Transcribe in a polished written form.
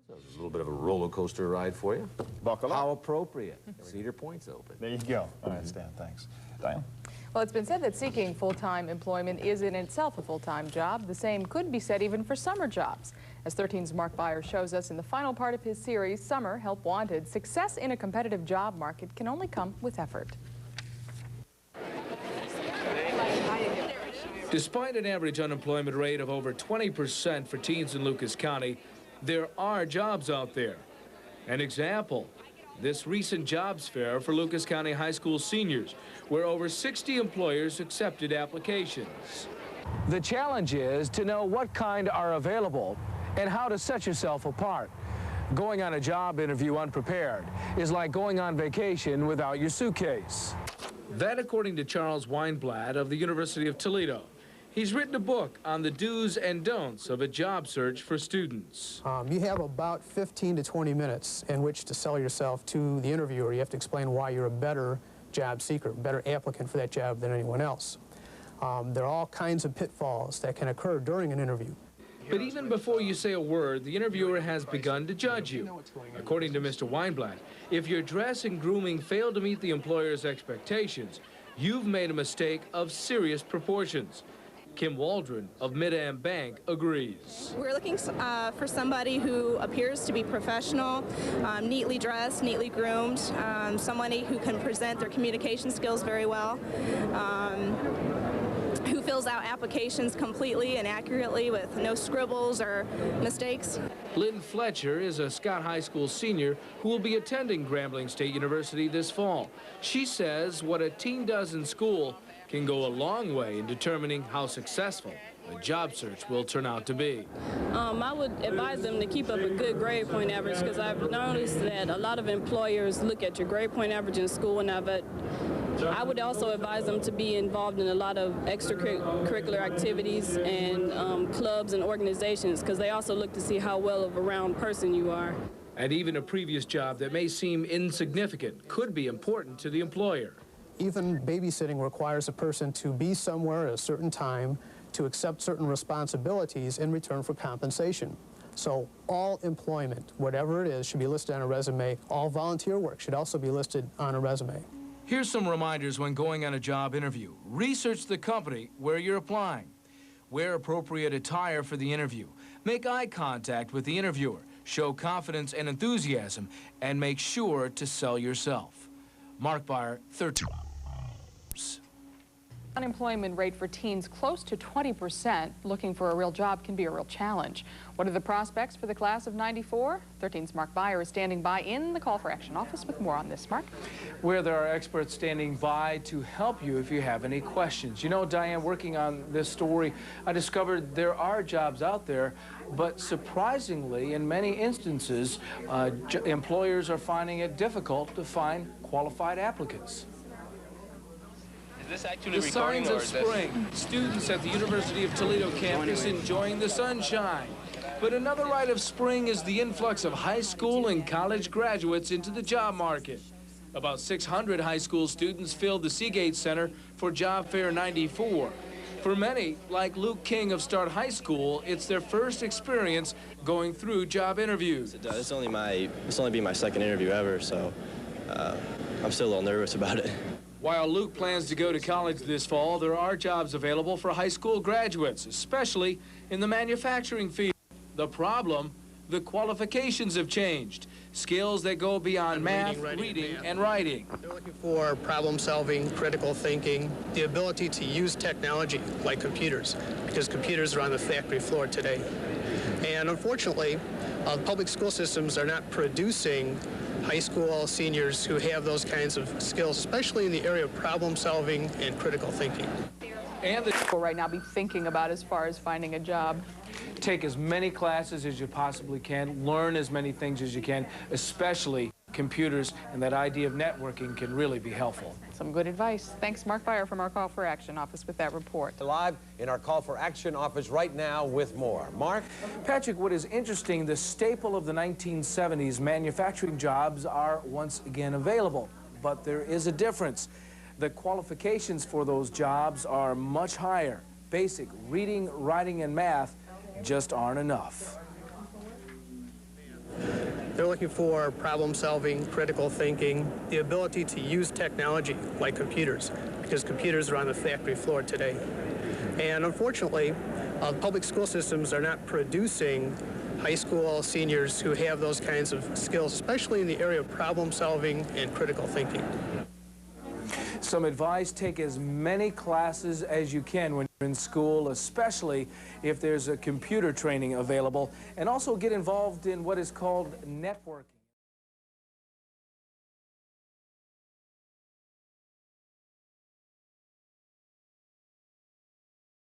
So it's a little bit of a roller coaster ride for you. Buckle up. How appropriate. Cedar Point's open. There you go. All right, Stan, thanks. Diane? Well, it's been said that seeking full-time employment is in itself a full-time job. The same could be said even for summer jobs. As 13's Mark Beyer shows us in the final part of his series, Summer Help Wanted, success in a competitive job market can only come with effort. Despite an average unemployment rate of over 20% for teens in Lucas County, there are jobs out there. An example, this recent jobs fair for Lucas County high school seniors, where over 60 employers accepted applications. The challenge is to know what kind are available and how to set yourself apart. Going on a job interview unprepared is like going on vacation without your suitcase. That, according to Charles Weinblatt of the University of Toledo. He's written a book on the do's and don'ts of a job search for students. You have about 15 to 20 minutes in which to sell yourself to the interviewer. You have to explain why you're a better job seeker, better applicant for that job than anyone else. There are all kinds of pitfalls that can occur during an interview. But even before you say a word, the interviewer has begun to judge you. According to Mr. Weinblatt, if your dress and grooming fail to meet the employer's expectations, you've made a mistake of serious proportions. Kim Waldron of Mid-Am Bank agrees. We're looking for somebody who appears to be professional, neatly dressed, neatly groomed, somebody who can present their communication skills very well, who fills out applications completely and accurately with no scribbles or mistakes. Lynn Fletcher is a Scott High School senior who will be attending Grambling State University this fall. She says what a teen does in school can go a long way in determining how successful a job search will turn out to be. I would advise them to keep up a good grade point average, because I've noticed that a lot of employers look at your grade point average in school, and I would also advise them to be involved in a lot of extracurricular activities and clubs and organizations, because they also look to see how well of a round person you are. And even a previous job that may seem insignificant could be important to the employer. Even babysitting requires a person to be somewhere at a certain time, to accept certain responsibilities in return for compensation. So all employment, whatever it is, should be listed on a resume. All volunteer work should also be listed on a resume. Here's some reminders when going on a job interview. Research the company where you're applying. Wear appropriate attire for the interview. Make eye contact with the interviewer. Show confidence and enthusiasm, and make sure to sell yourself. Mark Beyer, 13. Unemployment rate for teens close to 20%. Looking for a real job can be a real challenge. What are the prospects for the class of '94? 13's Mark Beyer is standing by in the Call for Action office with more on this. Mark? Where there are experts standing by to help you if you have any questions. You know, Diane, working on this story, I discovered there are jobs out there, but surprisingly, in many instances, employers are finding it difficult to find qualified applicants. Is this actually The recording, signs or of is this... spring. Students at the University of Toledo campus enjoying the sunshine. But another rite of spring is the influx of high school and college graduates into the job market. About 600 high school students filled the Seagate Center for Job Fair '94. For many, like Luke King of Start High School, it's their first experience going through job interviews. This will only be my second interview ever, so I'm still a little nervous about it. While Luke plans to go to college this fall, there are jobs available for high school graduates, especially in the manufacturing field. The problem, the qualifications have changed. Skills that go beyond math, reading, and writing. They're looking for problem solving, critical thinking, the ability to use technology like computers, because computers are on the factory floor today. And unfortunately, public school systems are not producing high school seniors who have those kinds of skills, especially in the area of problem solving and critical thinking. And the people right now be thinking about as far as finding a job. Take as many classes as you possibly can, learn as many things as you can, especially computers, and that idea of networking can really be helpful. Some good advice. Thanks, Mark Beyer from our Call for Action office with that report. Live in our Call for Action office right now with more. Mark? Patrick, what is interesting, the staple of the 1970s, manufacturing jobs are once again available, but there is a difference. The qualifications for those jobs are much higher. Basic reading, writing, and math just aren't enough. They're looking for problem solving, critical thinking, the ability to use technology like computers, because computers are on the factory floor today. And unfortunately, public school systems are not producing high school seniors who have those kinds of skills, especially in the area of problem solving and critical thinking. Some advice: take as many classes as you can when you're in school, especially if there's a computer training available, and also get involved in what is called networking.